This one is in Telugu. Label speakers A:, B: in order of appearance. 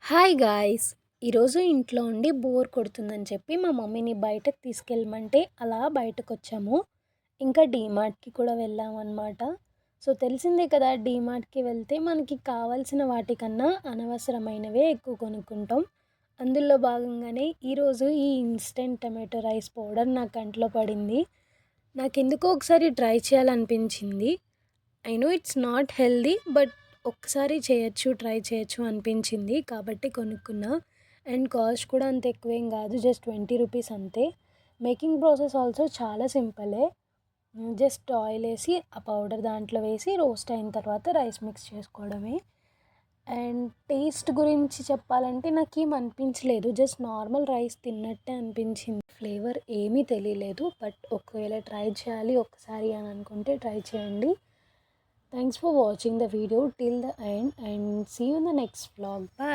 A: Hi guys! ఈరోజు ఇంట్లో ఉండి బోర్ కొడుతుందని చెప్పి మా మమ్మీని బయటకు తీసుకెళ్ళమంటే అలా బయటకొచ్చాము. ఇంకా డీమార్ట్‌కి కూడా వెళ్ళామన్నమాట. సో, తెలిసిందే కదా డీమార్ట్‌కి వెళ్తే మనకి కావాల్సిన వాటికన్నా అనవసరమైనవే ఎక్కువ కొనుక్కుంటాం. అందులో భాగంగానే ఈరోజు ఈ ఇన్‌స్టంట్ టొమాటో రైస్ పౌడర్ నా కంట్లో పడింది. నాకెందుకో ఒకసారి ట్రై చేయాలనిపించింది. I know it's not healthy but ఒక్కసారి చేయొచ్చు, ట్రై చేయొచ్చు అనిపించింది కాబట్టి కొనుక్కున్నా. అండ్ కాస్ట్ కూడా అంత ఎక్కువేం కాదు. జస్ట్ 20 రూపీస్ అంతే. మేకింగ్ ప్రాసెస్ ఆల్సో చాలా సింపులే. జస్ట్ ఆయిల్ వేసి ఆ పౌడర్ దాంట్లో వేసి రోస్ట్ అయిన తర్వాత రైస్ మిక్స్ చేసుకోవడమే. అండ్ టేస్ట్ గురించి చెప్పాలంటే నాకేం అనిపించలేదు. జస్ట్ నార్మల్ రైస్ తిన్నట్టే అనిపించింది. ఫ్లేవర్ ఏమీ తెలియలేదు. బట్ ఒకవేళ ట్రై చేయాలి ఒక్కసారి అని అనుకుంటే ట్రై చేయండి. Thanks for watching the video till the end and see you in the next vlog. Bye.